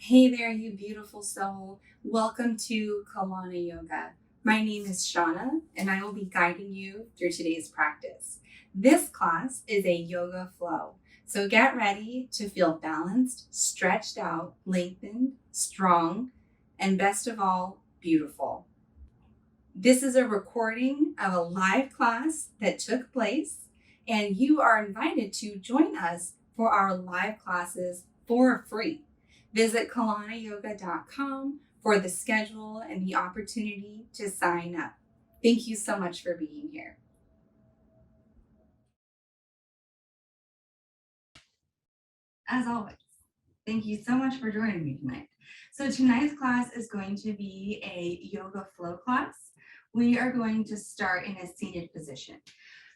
Hey there, you beautiful soul. Welcome to Kalana Yoga. My name is Shauna, and I will be guiding you through today's practice. This class is a yoga flow, so get ready to feel balanced, stretched out, lengthened, strong, and best of all, beautiful. This is a recording of a live class that took place, and you are invited to join us for our live classes for free. Visit kalanayoga.com for the schedule and the opportunity to sign up. Thank you so much for being here. As always, thank you so much for joining me tonight. So tonight's class is going to be a yoga flow class. We are going to start in a seated position.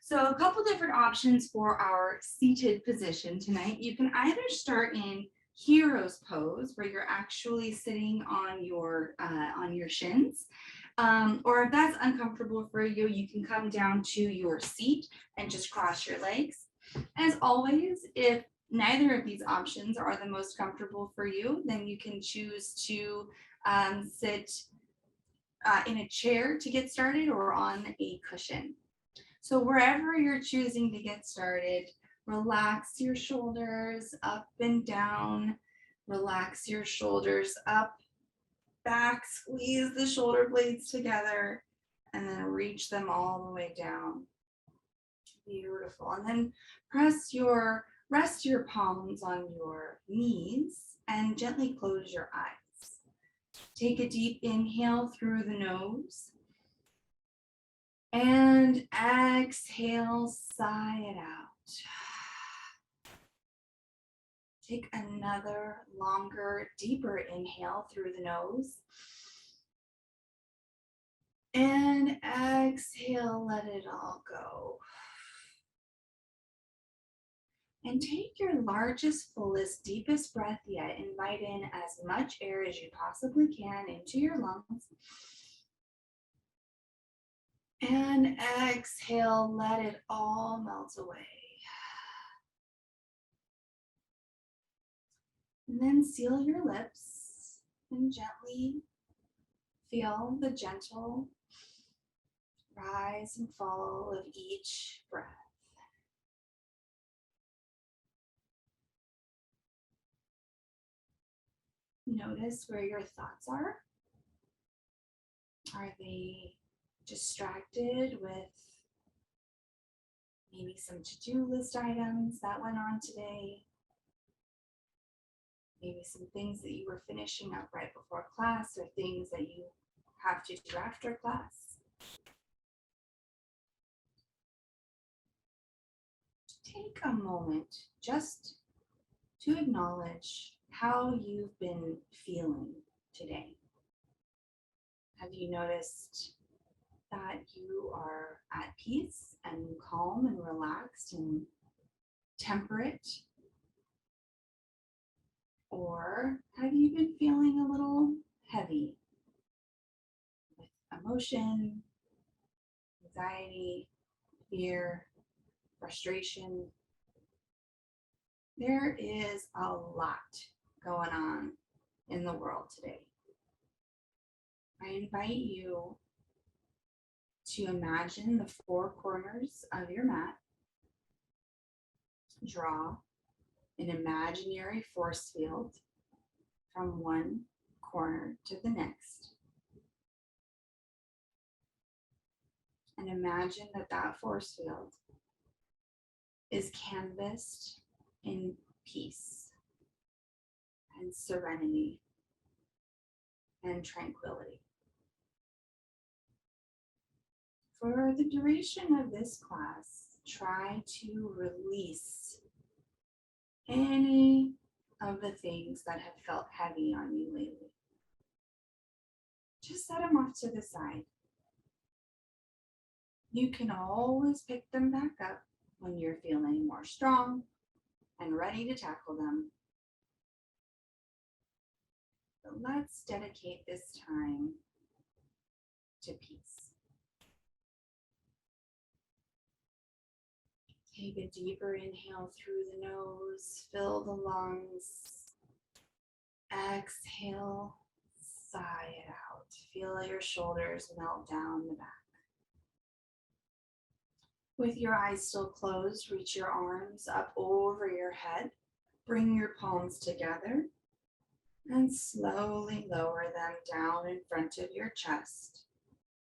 So a couple different options for our seated position tonight. You can either start in hero's pose, where you're actually sitting on your shins, or if that's uncomfortable for you, you can come down to your seat and just cross your legs. As always, if neither of these options are the most comfortable for you, then you can choose to sit in a chair to get started or on a cushion. So wherever you're choosing to get started, relax your shoulders up and down, relax your shoulders up, back, squeeze the shoulder blades together, and then reach them all the way down. Beautiful. And then rest your palms on your knees and gently close your eyes. Take a deep inhale through the nose. And exhale, sigh it out. Take another longer, deeper inhale through the nose. And exhale, let it all go. And take your largest, fullest, deepest breath yet. Invite in as much air as you possibly can into your lungs. And exhale, let it all melt away. And then seal your lips and gently feel the gentle rise and fall of each breath. Notice where your thoughts are. Are they distracted with maybe some to-do list items that went on today? Maybe some things that you were finishing up right before class or things that you have to do after class. Take a moment just to acknowledge how you've been feeling today. Have you noticed that you are at peace and calm and relaxed and temperate? Or have you been feeling a little heavy with emotion, anxiety, fear, frustration? There is a lot going on in the world today. I invite you to imagine the four corners of your mat. Draw an imaginary force field from one corner to the next. And imagine that that force field is canvassed in peace and serenity and tranquility. For the duration of this class, try to release any of the things that have felt heavy on you lately. Just set them off to the side. You can always pick them back up when you're feeling more strong and ready to tackle them. But let's dedicate this time to peace. Take a deeper inhale through the nose, fill the lungs. Exhale, sigh it out. Feel your shoulders melt down the back. With your eyes still closed, reach your arms up over your head. Bring your palms together and slowly lower them down in front of your chest,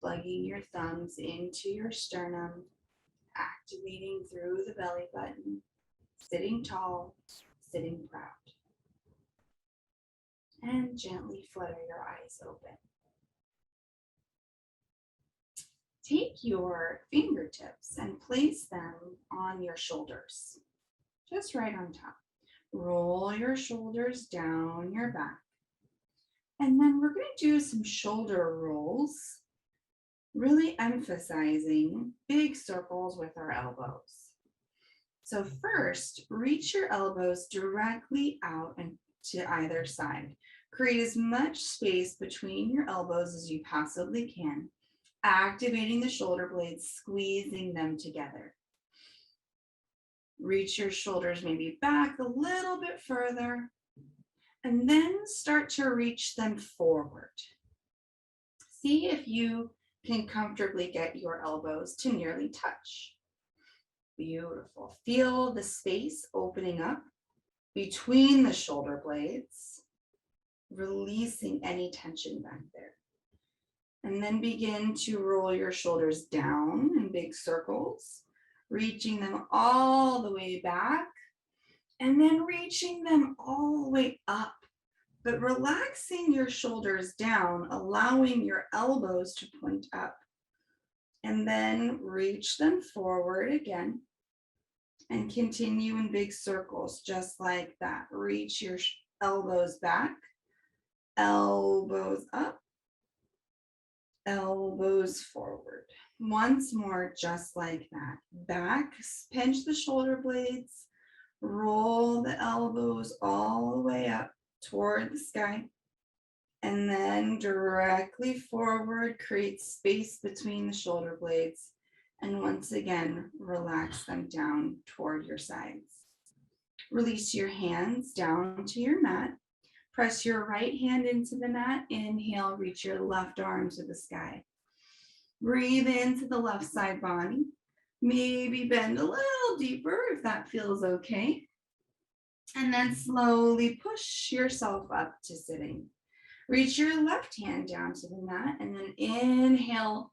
plugging your thumbs into your sternum, activating through the belly button, sitting tall, sitting proud. And gently flutter your eyes open. Take your fingertips and place them on your shoulders, just right on top. Roll your shoulders down your back. And then we're going to do some shoulder rolls, really emphasizing big circles with our elbows. So first, reach your elbows directly out and to either side. Create as much space between your elbows as you possibly can, activating the shoulder blades, squeezing them together. Reach your shoulders maybe back a little bit further, and then start to reach them forward. See if you can comfortably get your elbows to nearly touch. Beautiful. Feel the space opening up between the shoulder blades, releasing any tension back there. And then begin to roll your shoulders down in big circles, reaching them all the way back, and then reaching them all the way up, but relaxing your shoulders down, allowing your elbows to point up. And then reach them forward again and continue in big circles, just like that. Reach your elbows back, elbows up, elbows forward. Once more, just like that. Back, pinch the shoulder blades, roll the elbows all the way up toward the sky, and then directly forward, create space between the shoulder blades, and once again, relax them down toward your sides. Release your hands down to your mat. Press your right hand into the mat. Inhale, reach your left arm to the sky. Breathe into the left side body. Maybe bend a little deeper if that feels okay. And then slowly push yourself up to sitting. Reach your left hand down to the mat, and then inhale,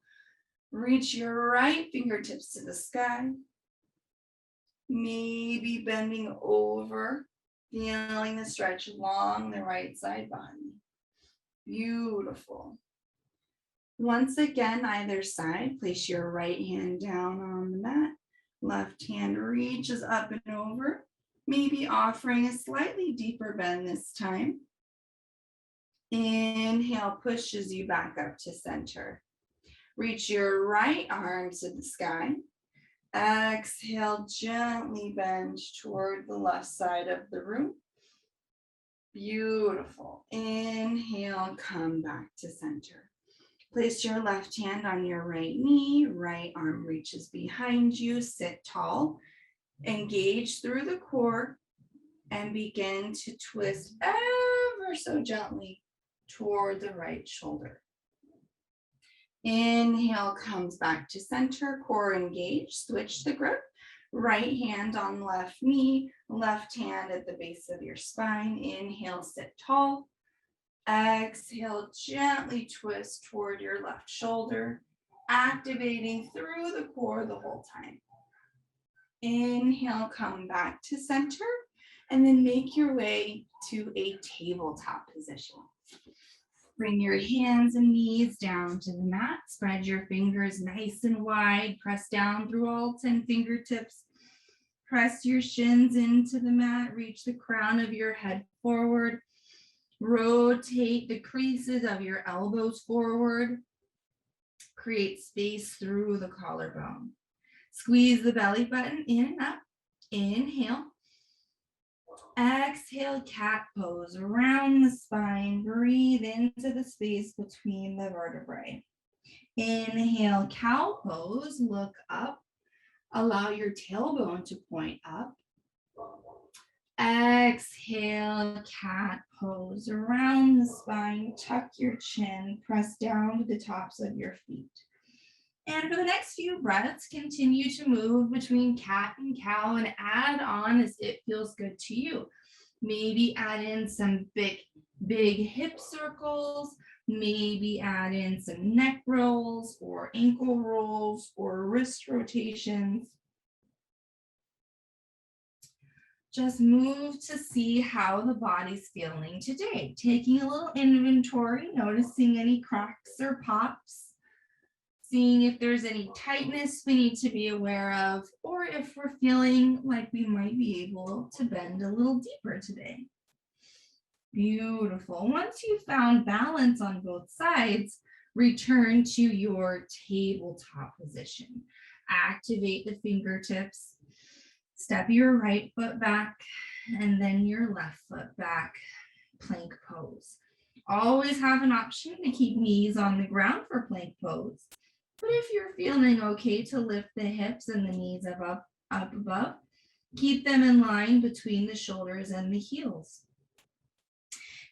reach your right fingertips to the sky. Maybe bending over, feeling the stretch along the right side body. Beautiful. Once again, either side, place your right hand down on the mat. Left hand reaches up and over, maybe offering a slightly deeper bend this time. Inhale pushes you back up to center. Reach your right arm to the sky. Exhale, gently bend toward the left side of the room. Beautiful. Inhale, come back to center. Place your left hand on your right knee. Right arm reaches behind you. Sit tall. Engage through the core and begin to twist ever so gently toward the right shoulder. Inhale comes back to center, core engaged, switch the grip. Right hand on left knee, left hand at the base of your spine. Inhale, sit tall. Exhale, gently twist toward your left shoulder, activating through the core the whole time. Inhale, come back to center, and then make your way to a tabletop position. Bring your hands and knees down to the mat. Spread your fingers nice and wide. Press down through all 10 fingertips. Press your shins into the mat. Reach the crown of your head forward. Rotate the creases of your elbows forward. Create space through the collarbone. Squeeze the belly button in and up. Inhale. Exhale, cat pose, around the spine. Breathe into the space between the vertebrae. Inhale, cow pose, look up. Allow your tailbone to point up. Exhale, cat pose. toes, around the spine, tuck your chin, press down to the tops of your feet. And for the next few breaths, continue to move between cat and cow and add on as it feels good to you. Maybe add in some big hip circles, maybe add in some neck rolls or ankle rolls or wrist rotations. Just move to see how the body's feeling today. Taking a little inventory, noticing any cracks or pops, seeing if there's any tightness we need to be aware of, or if we're feeling like we might be able to bend a little deeper today. Beautiful. Once you've found balance on both sides, return to your tabletop position. Activate the fingertips. Step your right foot back and then your left foot back, plank pose. Always have an option to keep knees on the ground for plank pose. But if you're feeling okay to lift the hips and the knees up above, keep them in line between the shoulders and the heels.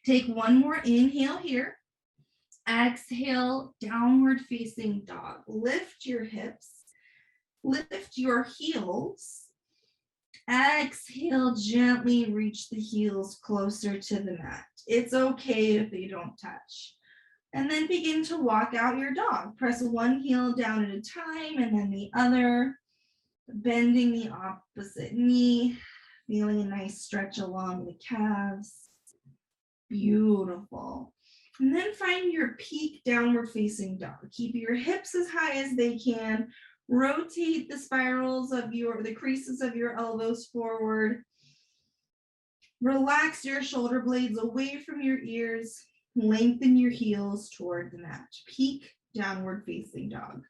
Take one more inhale here. Exhale, downward facing dog. Lift your hips, lift your heels. Exhale, gently reach the heels closer to the mat. It's okay if they don't touch. And then begin to walk out your dog. Press one heel down at a time and then the other, bending the opposite knee, feeling a nice stretch along the calves. Beautiful. And then find your peak downward facing dog. Keep your hips as high as they can. Rotate the spirals of the creases of your elbows forward. Relax your shoulder blades away from your ears. Lengthen your heels toward the mat. Peak downward facing dog.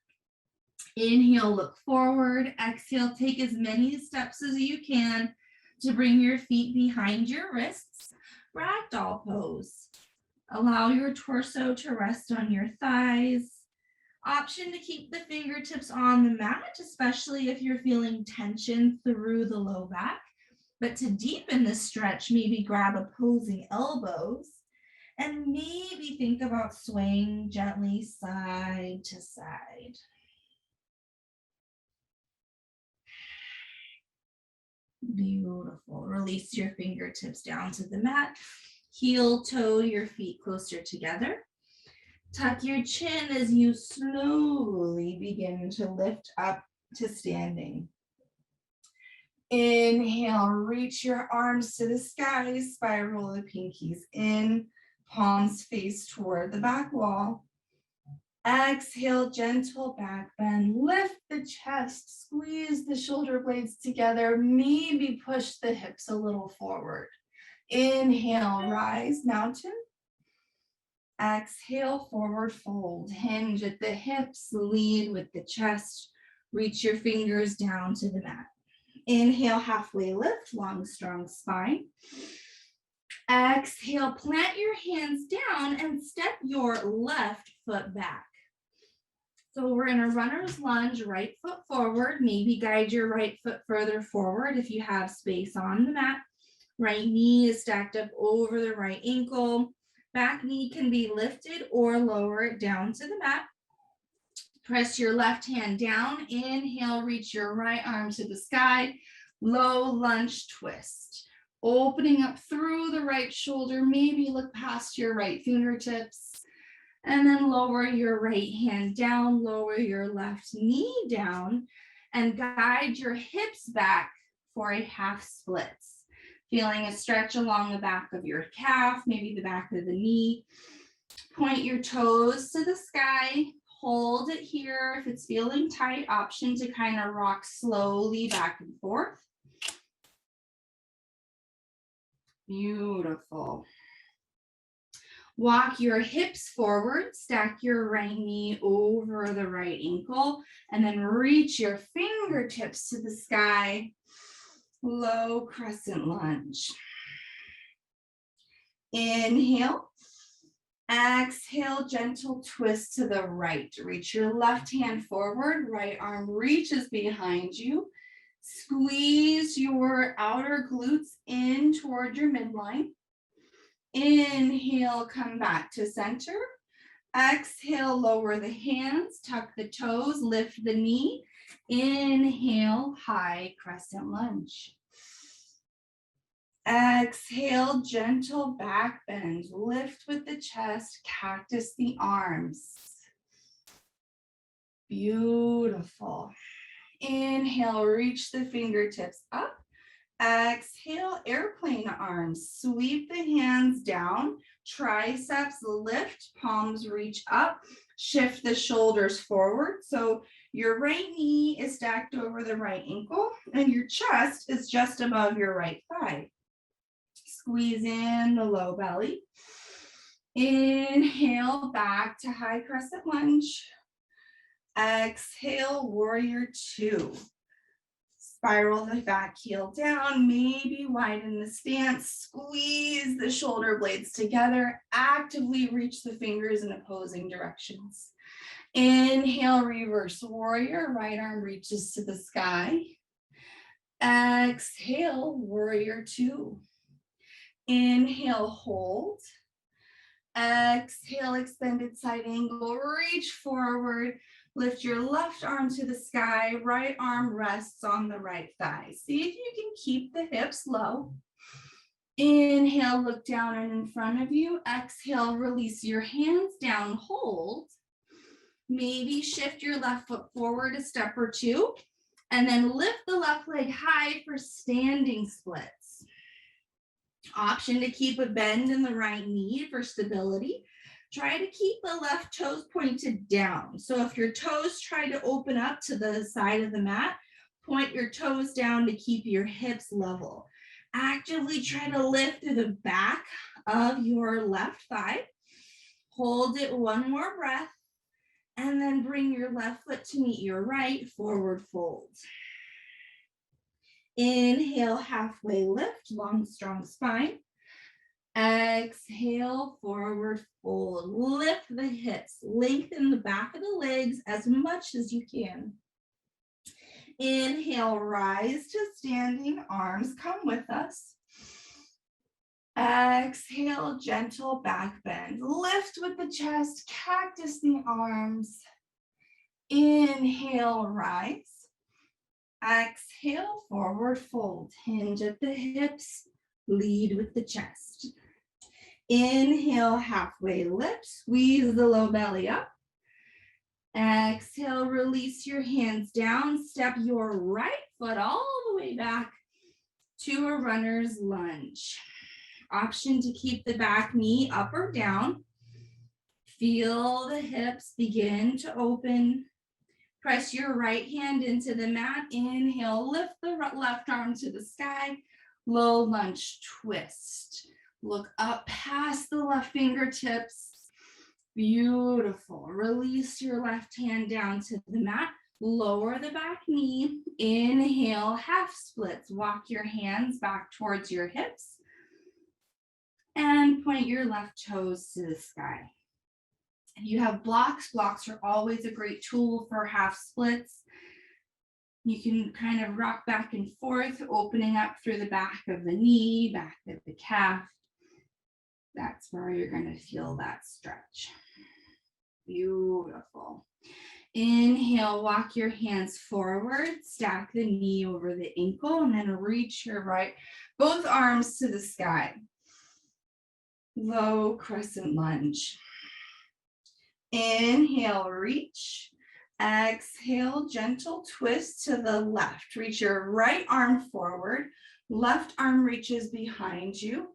Inhale, look forward. Exhale, take as many steps as you can to bring your feet behind your wrists. Ragdoll pose. Allow your torso to rest on your thighs. Option to keep the fingertips on the mat, especially if you're feeling tension through the low back. But to deepen the stretch, maybe grab opposing elbows and maybe think about swaying gently side to side. Beautiful. Release your fingertips down to the mat. Heel toe your feet closer together. Tuck your chin as you slowly begin to lift up to standing. Inhale, reach your arms to the sky, spiral the pinkies in, palms face toward the back wall. Exhale, gentle back bend, lift the chest, squeeze the shoulder blades together, maybe push the hips a little forward. Inhale, rise, mountain. Exhale, forward fold, hinge at the hips, lead with the chest, reach your fingers down to the mat. Inhale, halfway lift, long, strong spine. Exhale, plant your hands down and step your left foot back. So we're in a runner's lunge, right foot forward. Maybe guide your right foot further forward if you have space on the mat. Right knee is stacked up over the right ankle. Back knee can be lifted or lower it down to the mat. Press your left hand down. Inhale, reach your right arm to the sky. Low lunge twist. Opening up through the right shoulder. Maybe look past your right fingertips. And then lower your right hand down. Lower your left knee down. And guide your hips back for a half splits. Feeling a stretch along the back of your calf, maybe the back of the knee. Point your toes to the sky. Hold it here. If it's feeling tight, option to kind of rock slowly back and forth. Beautiful. Walk your hips forward, stack your right knee over the right ankle, and then reach your fingertips to the sky. Low crescent lunge. Inhale. Exhale, gentle twist to the right. Reach your left hand forward, right arm reaches behind you. Squeeze your outer glutes in toward your midline. Inhale, come back to center. Exhale, lower the hands, tuck the toes, lift the knee. Inhale, high crescent lunge. Exhale, gentle back bend. Lift with the chest, cactus the arms. Beautiful. Inhale, reach the fingertips up. Exhale, airplane arms. Sweep the hands down. Triceps lift, palms reach up. Shift the shoulders forward. So your right knee is stacked over the right ankle and your chest is just above your right thigh. Squeeze in the low belly. Inhale, back to high crescent lunge. Exhale, warrior two. Spiral the back heel down, maybe widen the stance, squeeze the shoulder blades together, actively reach the fingers in opposing directions. Inhale, reverse warrior, right arm reaches to the sky. Exhale, warrior two. Inhale, hold. Exhale, extended side angle, reach forward. Lift your left arm to the sky, right arm rests on the right thigh. See if you can keep the hips low. Inhale, look down and in front of you. Exhale, release your hands down, hold. Maybe shift your left foot forward a step or two, and then lift the left leg high for standing splits. Option to keep a bend in the right knee for stability. Try to keep the left toes pointed down. So if your toes try to open up to the side of the mat, point your toes down to keep your hips level. Actively try to lift through the back of your left thigh. Hold it one more breath, and then bring your left foot to meet your right, forward fold. Inhale, halfway lift, long, strong spine. Exhale, forward fold. Lift the hips, lengthen the back of the legs as much as you can. Inhale, rise to standing, arms come with us. Exhale, gentle back bend. Lift with the chest, cactus the arms. Inhale, rise. Exhale, forward fold. Hinge at the hips, lead with the chest. Inhale, halfway lift, squeeze the low belly up. Exhale, release your hands down, step your right foot all the way back to a runner's lunge. Option to keep the back knee up or down. Feel the hips begin to open. Press your right hand into the mat. Inhale, lift the left arm to the sky. Low lunge twist. Look up past the left fingertips. Beautiful. Release your left hand down to the mat. Lower the back knee. Inhale, half splits. Walk your hands back towards your hips. And point your left toes to the sky. If you have blocks, blocks are always a great tool for half splits. You can kind of rock back and forth, opening up through the back of the knee, back of the calf. That's where you're going to feel that stretch. Beautiful. Inhale, walk your hands forward, stack the knee over the ankle, and then reach your both arms to the sky. Low crescent lunge. Inhale, reach. Exhale, gentle twist to the left. Reach your right arm forward. Left arm reaches behind you.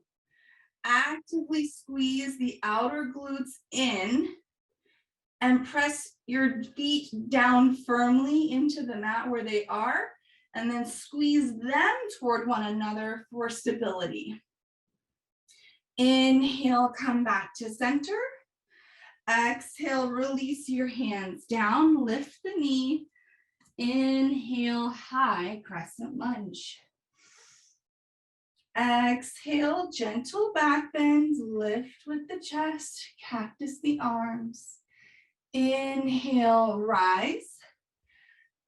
Actively squeeze the outer glutes in and press your feet down firmly into the mat where they are, and then squeeze them toward one another for stability. Inhale, come back to center. Exhale, release your hands down, lift the knee. Inhale, high crescent lunge. Exhale, gentle back bends, lift with the chest, cactus the arms. Inhale, rise.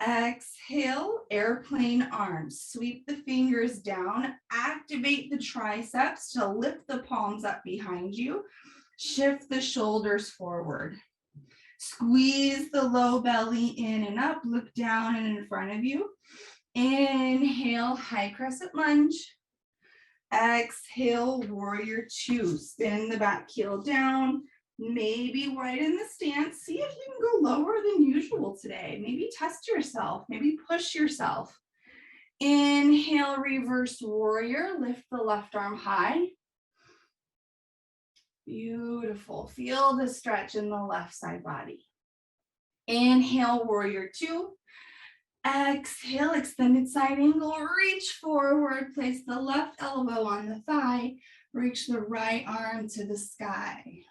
Exhale, airplane arms. Sweep the fingers down, activate the triceps to lift the palms up behind you. Shift the shoulders forward. Squeeze the low belly in and up, look down and in front of you. Inhale, high crescent lunge. Exhale, warrior two. Spin the back heel down. Maybe widen the stance. See if you can go lower than usual today. Maybe test yourself. Maybe push yourself. Inhale, reverse warrior. Lift the left arm high. Beautiful. Feel the stretch in the left side body. Inhale, warrior two. Exhale, extended side angle. Reach forward. Place the left elbow on the thigh. Reach the right arm to the sky.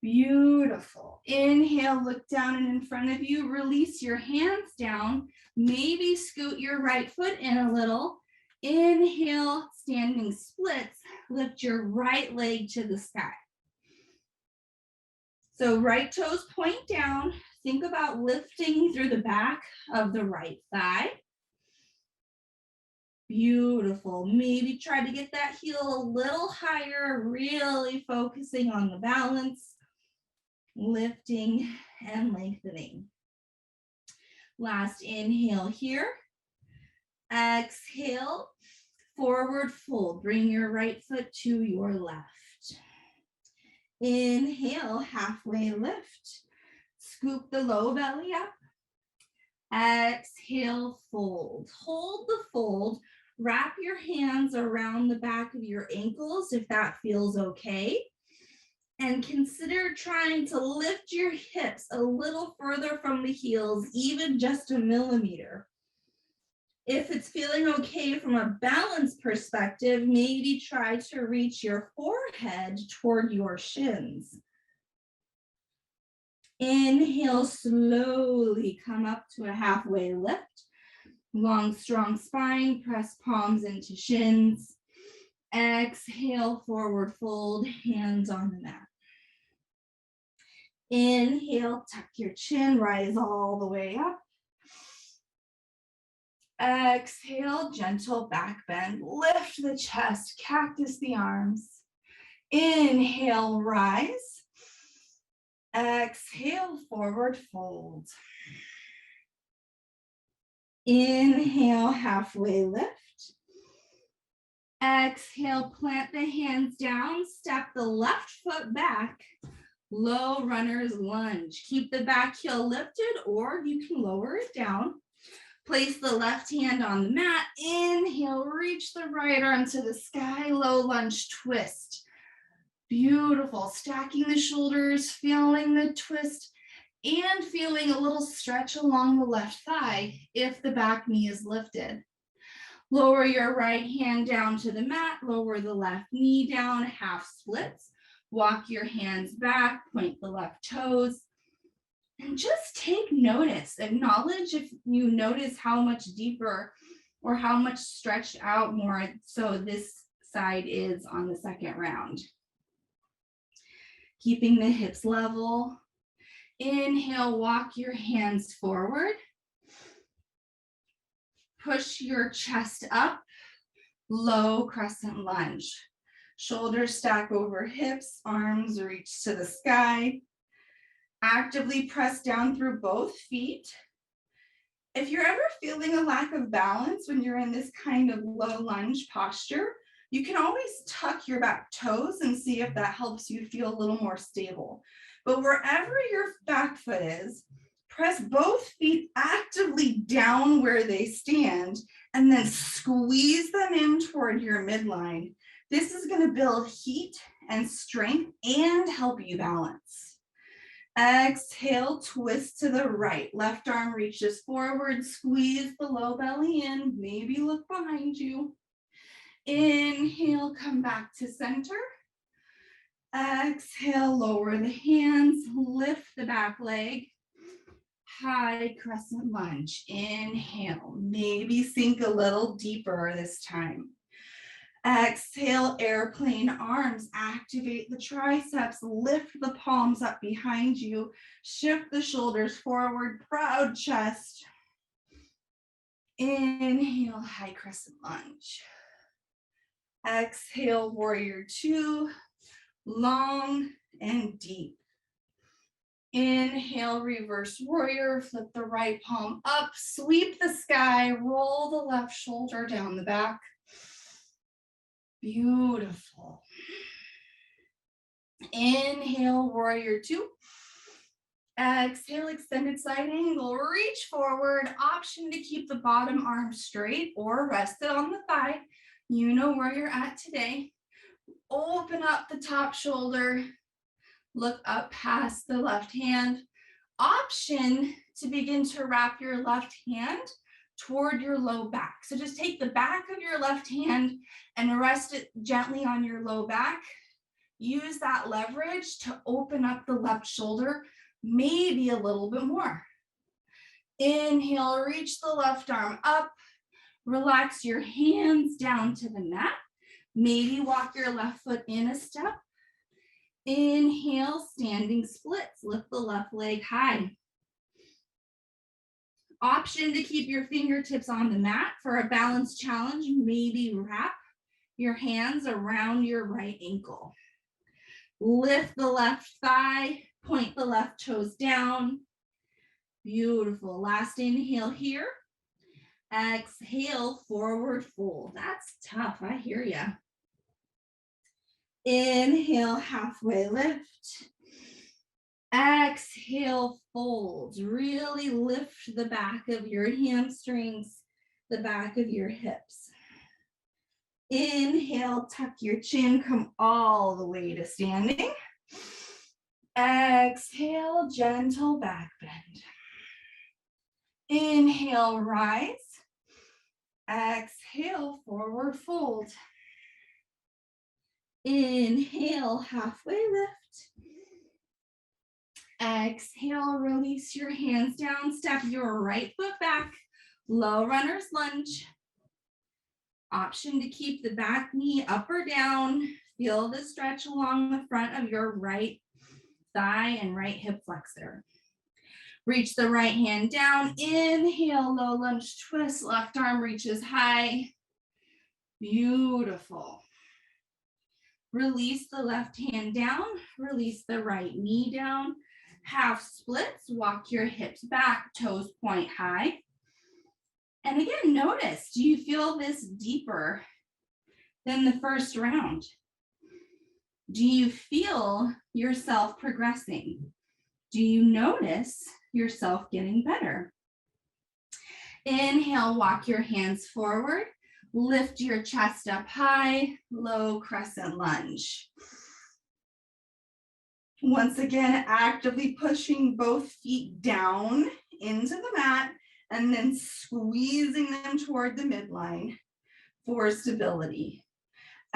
Beautiful. Inhale, look down and in front of you. Release your hands down. Maybe scoot your right foot in a little. Inhale, standing splits. Lift your right leg to the sky. So right toes point down. Think about lifting through the back of the right thigh. Beautiful. Maybe try to get that heel a little higher, really focusing on the balance. Lifting and lengthening. Last inhale here. Exhale, forward fold. Bring your right foot to your left. Inhale, halfway lift. Scoop the low belly up. Exhale, fold. Hold the fold. Wrap your hands around the back of your ankles if that feels okay. And consider trying to lift your hips a little further from the heels, even just a millimeter. If it's feeling okay from a balance perspective, maybe try to reach your forehead toward your shins. Inhale, slowly come up to a halfway lift. Long, strong spine, press palms into shins. Exhale, forward fold, hands on the mat. Inhale, tuck your chin, rise all the way up. Exhale, gentle back bend, lift the chest, cactus the arms. Inhale, rise. Exhale, forward fold. Inhale, halfway lift. Exhale, plant the hands down, step the left foot back. Low runner's lunge. Keep the back heel lifted or you can lower it down. Place the left hand on the mat. Inhale, reach the right arm to the sky. Low lunge twist. Beautiful. Stacking the shoulders, feeling the twist, and feeling a little stretch along the left thigh if the back knee is lifted. Lower your right hand down to the mat. Lower the left knee down, half splits. Walk your hands back, point the left toes, and just take notice. Acknowledge if you notice how much deeper or how much stretched out more so this side is on the second round. Keeping the hips level. Inhale, walk your hands forward. Push your chest up, low crescent lunge. Shoulders stack over hips, arms reach to the sky. Actively press down through both feet. If you're ever feeling a lack of balance when you're in this kind of low lunge posture, you can always tuck your back toes and see if that helps you feel a little more stable. But wherever your back foot is, press both feet actively down where they stand and then squeeze them in toward your midline. This is going to build heat and strength and help you balance. Exhale, twist to the right. Left arm reaches forward, squeeze the low belly in, maybe look behind you. Inhale, come back to center. Exhale, lower the hands, lift the back leg. High crescent lunge. Inhale, maybe sink a little deeper this time. Exhale, airplane arms. Activate the triceps. Lift the palms up behind you. Shift the shoulders forward. Proud chest. Inhale, high crescent lunge. Exhale, warrior two. Long and deep. Inhale, reverse warrior. Flip the right palm up. Sweep the sky. Roll the left shoulder down the back. Beautiful. Inhale, warrior two. Exhale, extended side angle. Reach forward. Option to keep the bottom arm straight or rest it on the thigh. You know where you're at today. Open up the top shoulder. Look up past the left hand. Option to begin to wrap your left hand toward your low back. So just take the back of your left hand and rest it gently on your low back. Use that leverage to open up the left shoulder, maybe a little bit more. Inhale, reach the left arm up. Relax your hands down to the mat. Maybe walk your left foot in a step. Inhale, standing splits. Lift the left leg high. Option to keep your fingertips on the mat for a balance challenge. Maybe wrap your hands around your right ankle. Lift the left thigh, point the left toes down. Beautiful. Last inhale here. Exhale, forward fold. That's tough, I hear ya. Inhale, halfway lift. Exhale, fold. Really lift the back of your hamstrings, the back of your hips. Inhale, tuck your chin, come all the way to standing. Exhale, gentle back bend. Inhale, rise. Exhale, forward fold. Inhale, halfway lift. Exhale, release your hands down. Step your right foot back. Low runner's lunge. Option to keep the back knee up or down. Feel the stretch along the front of your right thigh and right hip flexor. Reach the right hand down. Inhale, low lunge twist. Left arm reaches high. Beautiful. Release the left hand down. Release the right knee down. Half splits. Walk your hips back. Toes point high. And again, notice, do you feel this deeper than the first round? Do you feel yourself progressing? Do you notice yourself getting better? Inhale, walk your hands forward. Lift your chest up high, low crescent lunge. Once again, actively pushing both feet down into the mat and then squeezing them toward the midline for stability.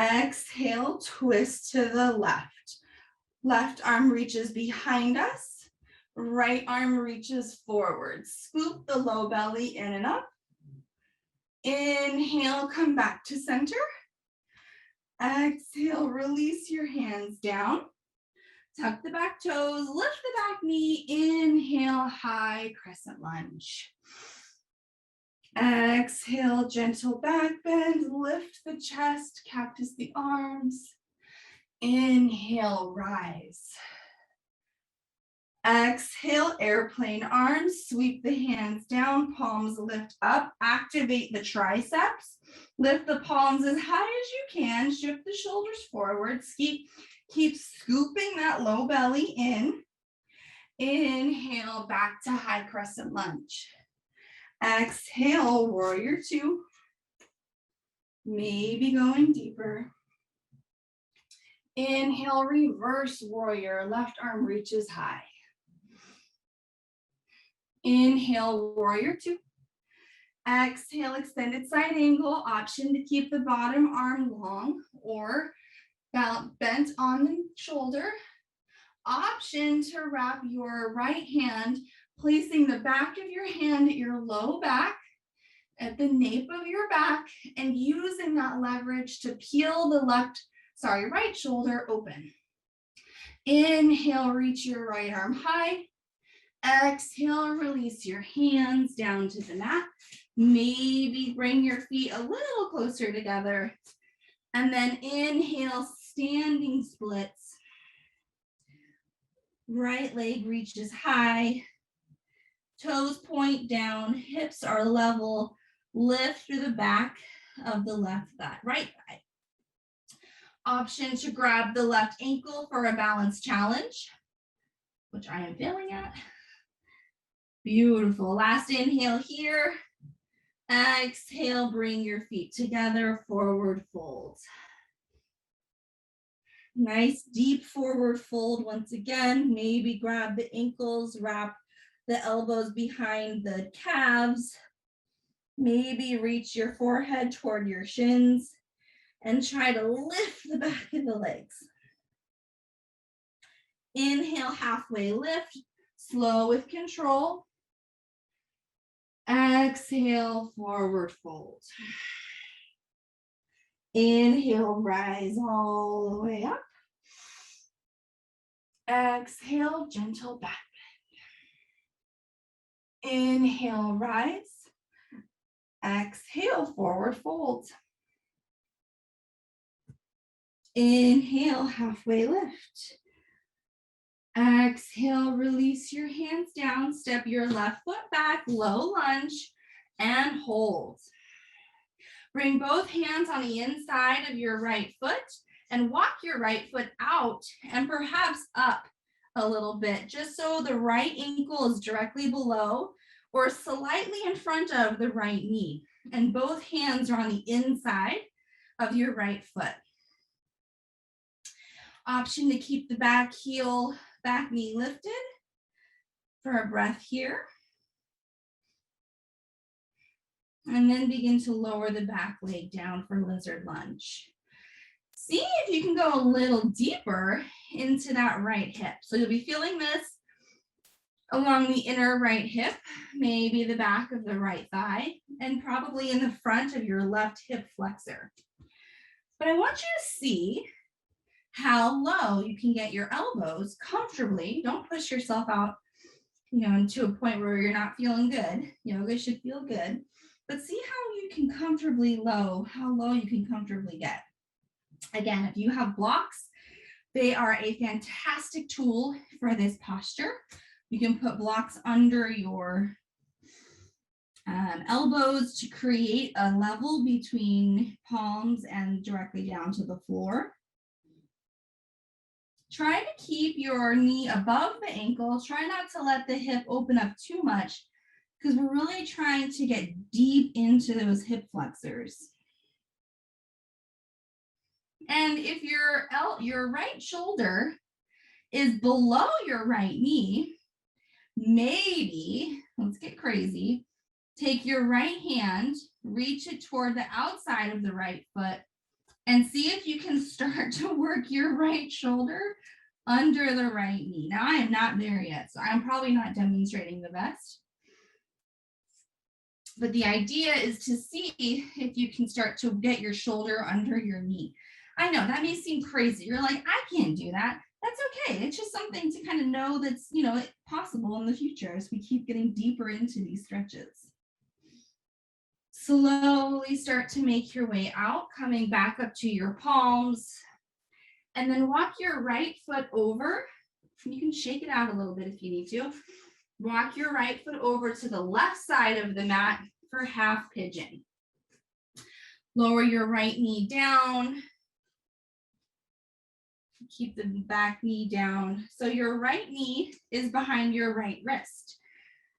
Exhale, twist to the left. Left arm reaches behind us. Right arm reaches forward. Scoop the low belly in and up. Inhale, come back to center. Exhale, release your hands down. Tuck the back toes, lift the back knee. Inhale, high crescent lunge. Exhale, gentle back bend. Lift the chest, cactus the arms. Inhale, rise. Exhale, airplane arms. Sweep the hands down, palms lift up. Activate the triceps. Lift the palms as high as you can. Shift the shoulders forward. Keep scooping that low belly in. Inhale, back to high crescent lunge. Exhale, warrior two. Maybe going deeper. Inhale, reverse warrior. Left arm reaches high. Inhale, warrior two. Exhale, extended side angle. Option to keep the bottom arm long or bent on the shoulder. Option to wrap your right hand, placing the back of your hand at your low back. at the nape of your back and using that leverage to peel the right shoulder open. Inhale, reach your right arm high. Exhale, release your hands down to the mat. Maybe bring your feet a little closer together. And then inhale, standing splits. Right leg reaches high. Toes point down, hips are level. Lift through the back of the right thigh. Option to grab the left ankle for a balance challenge, which I am failing at. Beautiful. Last inhale here. Exhale, bring your feet together, forward fold. Nice deep forward fold once again. Maybe grab the ankles, wrap the elbows behind the calves. Maybe reach your forehead toward your shins and try to lift the back of the legs. Inhale, halfway lift, slow with control. Exhale, forward fold. Inhale, rise all the way up. Exhale, gentle back bend. Inhale, rise. Exhale, forward fold. Inhale, halfway lift. Exhale, release your hands down, step your left foot back, low lunge, and hold. Bring both hands on the inside of your right foot and walk your right foot out and perhaps up a little bit, just so the right ankle is directly below or slightly in front of the right knee. And both hands are on the inside of your right foot. Option to keep the back knee lifted for a breath here. And then begin to lower the back leg down for lizard lunge. See if you can go a little deeper into that right hip. So you'll be feeling this along the inner right hip, maybe the back of the right thigh, and probably in the front of your left hip flexor. But I want you to see how low you can get your elbows comfortably. Don't push yourself out, to a point where you're not feeling good. Yoga should feel good. But see how you can how low you can comfortably get. Again, if you have blocks, they are a fantastic tool for this posture. You can put blocks under your elbows to create a level between palms and directly down to the floor. Try to keep your knee above the ankle. Try not to let the hip open up too much because we're really trying to get deep into those hip flexors. And if your right shoulder is below your right knee, maybe, let's get crazy, take your right hand, reach it toward the outside of the right foot, and see if you can start to work your right shoulder under the right knee. Now, I am not there yet, so I'm probably not demonstrating the best. But the idea is to see if you can start to get your shoulder under your knee. I know that may seem crazy. You're like, I can't do that. That's okay. It's just something to kind of know that's, possible in the future as we keep getting deeper into these stretches. Slowly start to make your way out, coming back up to your palms. And then walk your right foot over. You can shake it out a little bit if you need to. Walk your right foot over to the left side of the mat for half pigeon. Lower your right knee down. Keep the back knee down. So your right knee is behind your right wrist.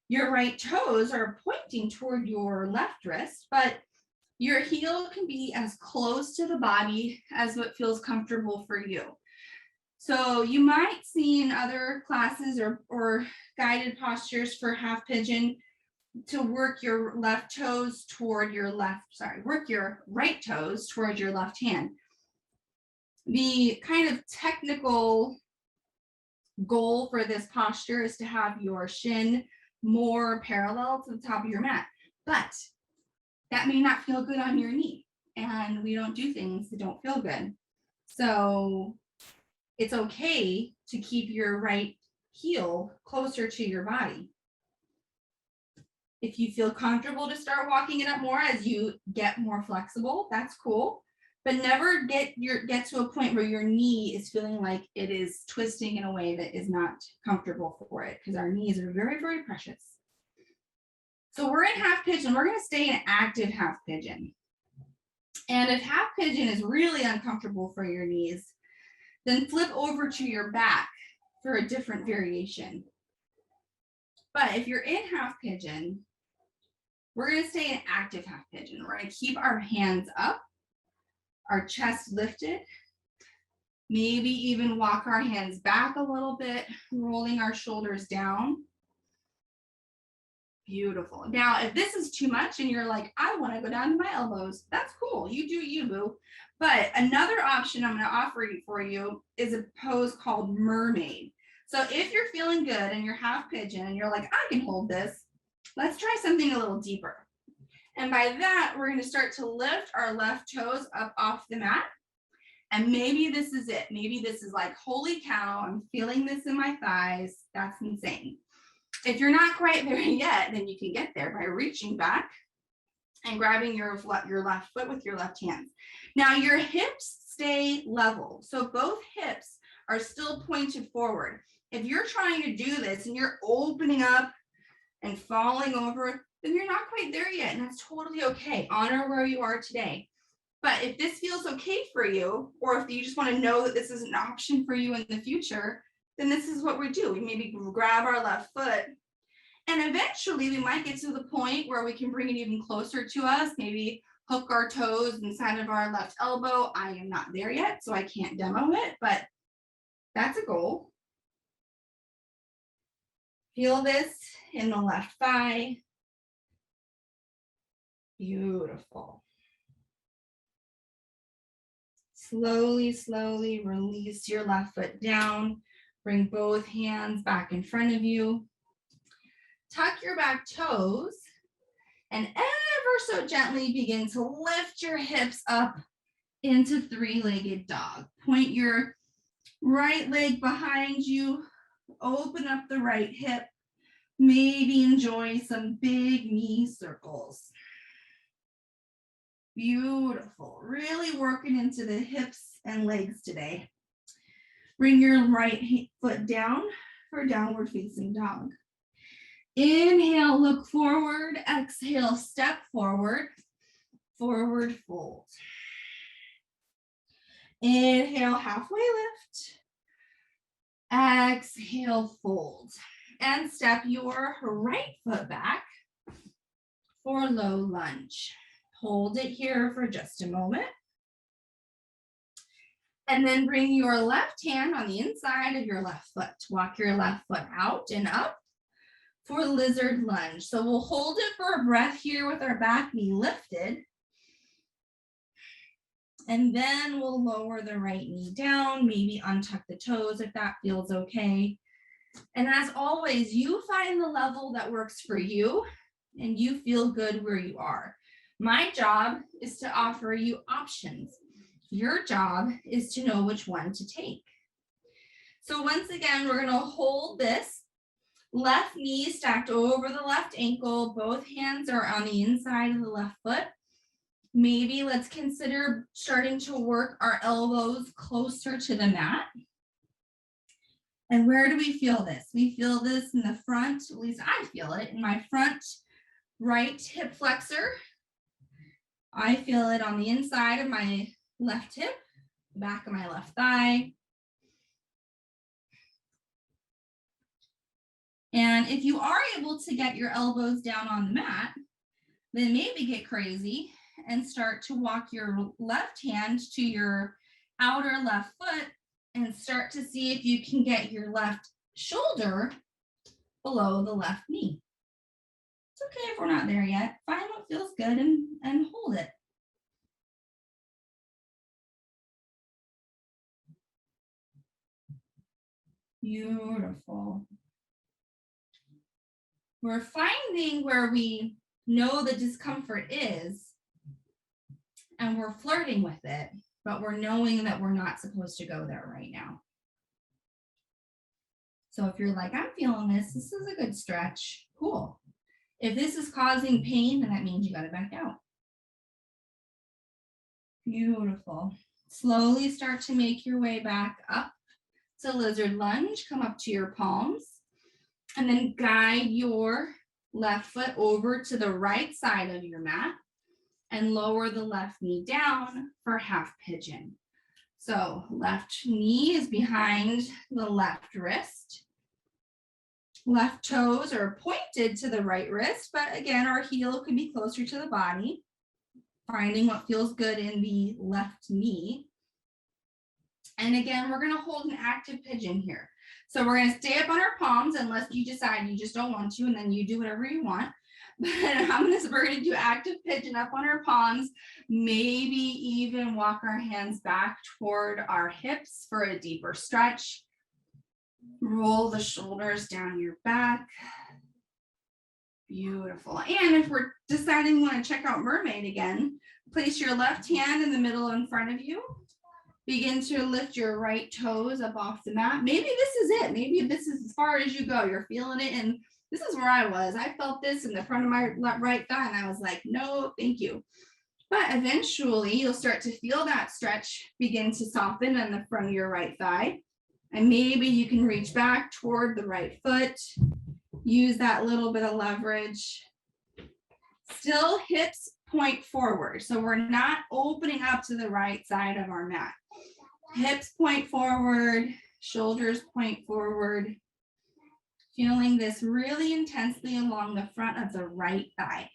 Your right toes are pointing toward your left wrist, but your heel can be as close to the body as what feels comfortable for you. So you might see in other classes or guided postures for half pigeon to work your right toes toward your left hand. The kind of technical goal for this posture is to have your shin more parallel to the top of your mat. But that may not feel good on your knee. And we don't do things that don't feel good. So it's okay to keep your right heel closer to your body. If you feel comfortable to start walking it up more as you get more flexible, that's cool. But never get to a point where your knee is feeling like it is twisting in a way that is not comfortable for it, because our knees are very, very precious. So we're in half pigeon. We're going to stay in active half pigeon. And if half pigeon is really uncomfortable for your knees, then flip over to your back for a different variation. But if you're in half pigeon, we're going to stay in active half pigeon. We're going to keep our hands up, our chest lifted, maybe even walk our hands back a little bit, rolling our shoulders down. Beautiful. Now, if this is too much and you're like, I want to go down to my elbows, that's cool. You do you, boo. But another option I'm going to offer for you is a pose called Mermaid. So if you're feeling good and you're half pigeon and you're like, I can hold this, let's try something a little deeper. And by that, we're going to start to lift our left toes up off the mat. And maybe this is it. Maybe this is like, holy cow, I'm feeling this in my thighs. That's insane. If you're not quite there yet, then you can get there by reaching back and grabbing your left foot with your left hand. Now your hips stay level. So both hips are still pointed forward. If you're trying to do this and you're opening up and falling over, then you're not quite there yet. And that's totally okay. Honor where you are today. But if this feels okay for you, or if you just want to know that this is an option for you in the future, then this is what we do. We maybe grab our left foot, and eventually we might get to the point where we can bring it even closer to us, maybe hook our toes inside of our left elbow. I am not there yet, so I can't demo it, but that's a goal. Feel this in the left thigh. Beautiful. Slowly, slowly release your left foot down. Bring both hands back in front of you. Tuck your back toes and ever so gently begin to lift your hips up into three-legged dog. Point your right leg behind you. Open up the right hip. Maybe enjoy some big knee circles. Beautiful. Really working into the hips and legs today. Bring your right foot down for downward facing dog. Inhale, look forward. Exhale, step forward. Forward fold. Inhale, halfway lift. Exhale, fold. And step your right foot back for low lunge. Hold it here for just a moment. And then bring your left hand on the inside of your left foot. Walk your left foot out and up for lizard lunge. So we'll hold it for a breath here with our back knee lifted. And then we'll lower the right knee down, maybe untuck the toes if that feels okay. And as always, you find the level that works for you and you feel good where you are. My job is to offer you options. Your job is to know which one to take. So once again, we're going to hold this left knee stacked over the left ankle. Both hands are on the inside of the left foot. Maybe let's consider starting to work our elbows closer to the mat. And where do we feel this? We feel this in the front, at least I feel it, in my front right hip flexor. I feel it on the inside of my left hip, the back of my left thigh. And if you are able to get your elbows down on the mat, then maybe get crazy and start to walk your left hand to your outer left foot and start to see if you can get your left shoulder below the left knee. It's okay if we're not there yet. Find what feels good and hold it. Beautiful. We're finding where we know the discomfort is, and we're flirting with it, but we're knowing that we're not supposed to go there right now. So if you're like, I'm feeling this is a good stretch, cool. If this is causing pain, then that means you got to back out. Beautiful. Slowly start to make your way back up to lizard lunge. Come up to your palms and then guide your left foot over to the right side of your mat and lower the left knee down for half pigeon. So left knee is behind the left wrist. Left toes are pointed to the right wrist, but again, our heel could be closer to the body. Finding what feels good in the left knee. And again, we're going to hold an active pigeon here. So we're going to stay up on our palms unless you decide you just don't want to, and then you do whatever you want. But we're going to do active pigeon up on our palms, maybe even walk our hands back toward our hips for a deeper stretch. Roll the shoulders down your back. Beautiful. And if we're deciding we want to check out Mermaid again, place your left hand in the middle in front of you. Begin to lift your right toes up off the mat. Maybe this is it. Maybe this is as far as you go. You're feeling it. And this is where I was. I felt this in the front of my right thigh and I was like, no, thank you. But eventually you'll start to feel that stretch begin to soften on the front of your right thigh. And maybe you can reach back toward the right foot. Use that little bit of leverage. Still hips point forward. So we're not opening up to the right side of our mat. Hips point forward, shoulders point forward. Feeling this really intensely along the front of the right thigh.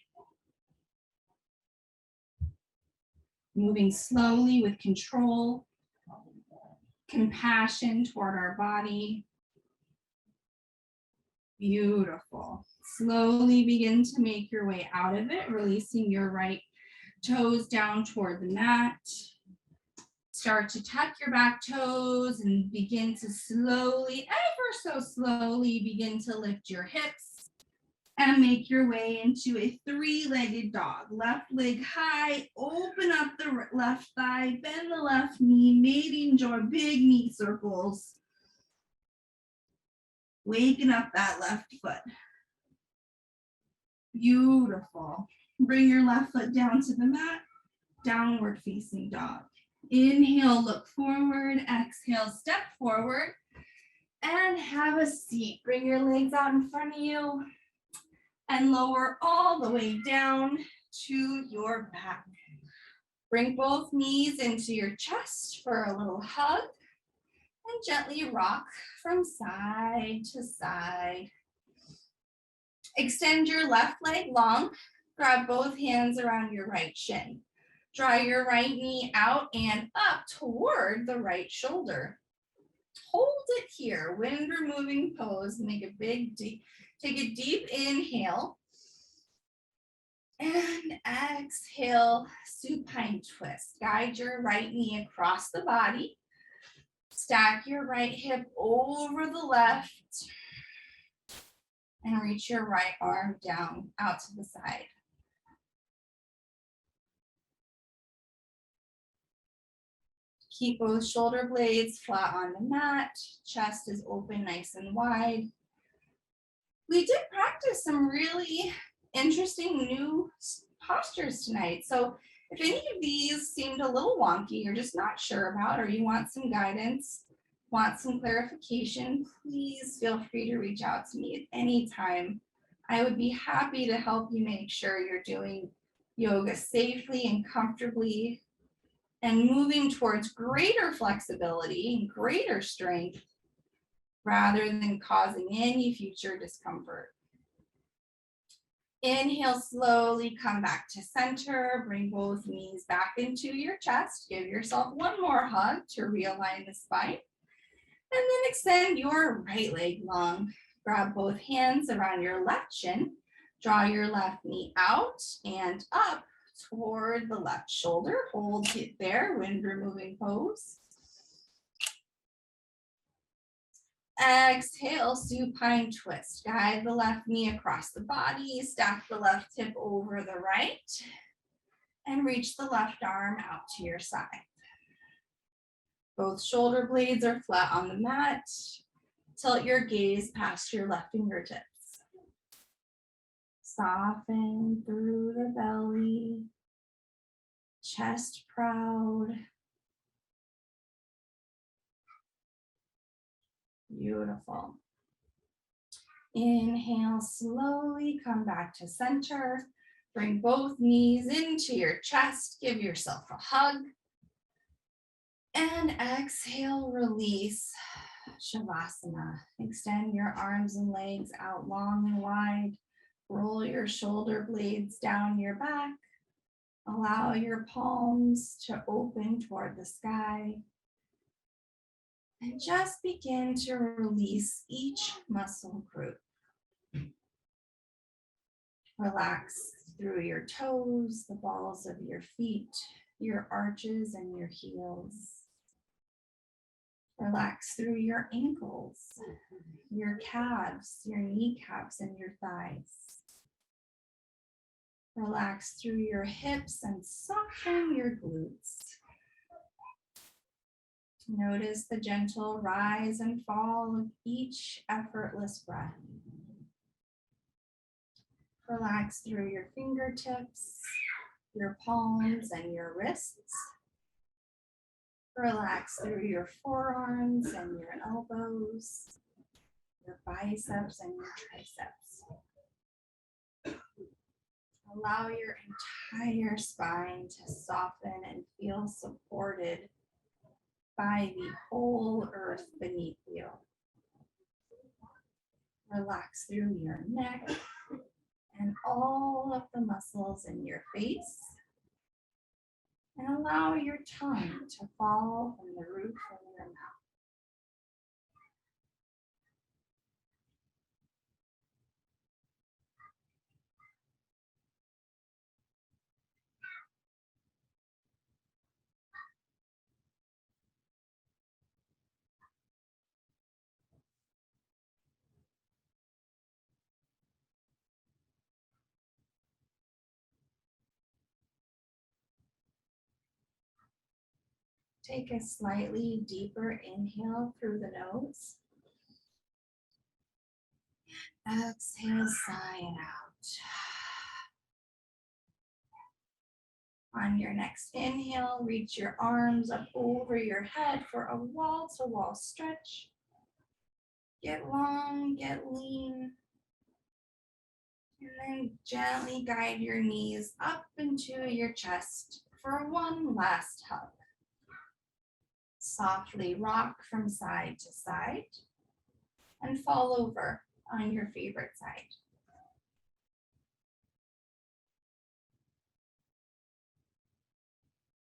Moving slowly with control, compassion toward our body. Beautiful. Slowly begin to make your way out of it, releasing your right toes down toward the mat. Start to tuck your back toes and begin to slowly, ever so slowly, begin to lift your hips and make your way into a three-legged dog. Left leg high, open up the left thigh, bend the left knee, maybe enjoy big knee circles. Waking up that left foot. Beautiful. Bring your left foot down to the mat, downward facing dog. Inhale, look forward. Exhale, step forward and have a seat. Bring your legs out in front of you and lower all the way down to your back. Bring both knees into your chest for a little hug and gently rock from side to side. Extend your left leg long. Grab both hands around your right shin. Draw your right knee out and up toward the right shoulder. Hold it here, wind removing pose. Make a big deep, take a deep inhale. And exhale, supine twist. Guide your right knee across the body. Stack your right hip over the left. And reach your right arm down out to the side. Keep both shoulder blades flat on the mat. Chest is open nice and wide. We did practice some really interesting new postures tonight. So if any of these seemed a little wonky, you're just not sure about, or you want some guidance, want some clarification, please feel free to reach out to me at any time. I would be happy to help you make sure you're doing yoga safely and comfortably and moving towards greater flexibility and greater strength rather than causing any future discomfort. Inhale, slowly come back to center. Bring both knees back into your chest. Give yourself one more hug to realign the spine. And then extend your right leg long. Grab both hands around your left shin. Draw your left knee out and up toward the left shoulder. Hold it there, wind removing pose. Exhale, supine twist. Guide the left knee across the body, stack the left hip over the right, and reach the left arm out to your side. Both shoulder blades are flat on the mat. Tilt your gaze past your left fingertips. Soften through the belly, chest proud. Beautiful. Inhale, slowly come back to center. Bring both knees into your chest. Give yourself a hug. And exhale, release. Shavasana. Extend your arms and legs out long and wide. Roll your shoulder blades down your back. Allow your palms to open toward the sky. And just begin to release each muscle group. Relax through your toes, the balls of your feet, your arches and your heels. Relax through your ankles, your calves, your kneecaps, and your thighs. Relax through your hips and soften your glutes. Notice the gentle rise and fall of each effortless breath. Relax through your fingertips, your palms, and your wrists. Relax through your forearms and your elbows, your biceps and your triceps. Allow your entire spine to soften and feel supported by the whole earth beneath you. Relax through your neck and all of the muscles in your face. And allow your tongue to fall from the roof of your mouth. Take a slightly deeper inhale through the nose. Exhale, sigh it out. On your next inhale, reach your arms up over your head for a wall-to-wall stretch. Get long, get lean. And then gently guide your knees up into your chest for one last hug. Softly rock from side to side and fall over on your favorite side.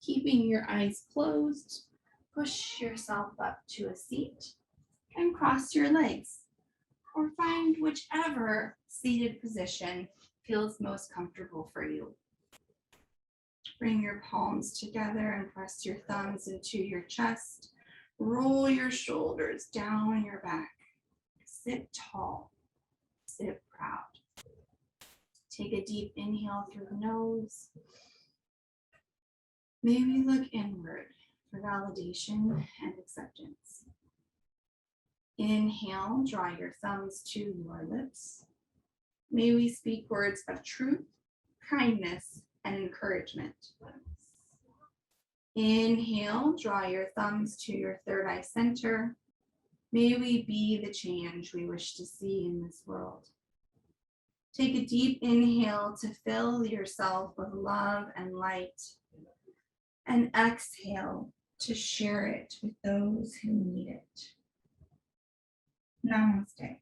Keeping your eyes closed, push yourself up to a seat and cross your legs, or find whichever seated position feels most comfortable for you. Bring your palms together and press your thumbs into your chest. Roll your shoulders down your back. Sit tall, sit proud. Take a deep inhale through the nose. Maybe look inward for validation and acceptance. Inhale, draw your thumbs to your lips. May we speak words of truth, kindness, and encouragement. Inhale, draw your thumbs to your third eye center. May we be the change we wish to see in this world. Take a deep inhale to fill yourself with love and light. And exhale to share it with those who need it. Namaste.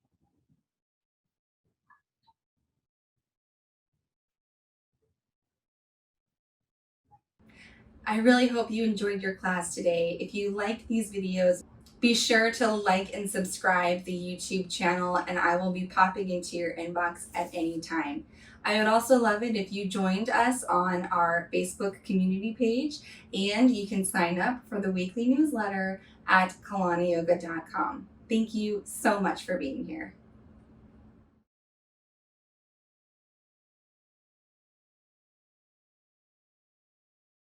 I really hope you enjoyed your class today. If you like these videos, be sure to like and subscribe the YouTube channel, and I will be popping into your inbox at any time. I would also love it if you joined us on our Facebook community page, and you can sign up for the weekly newsletter at kalaniyoga.com. thank you so much for being here.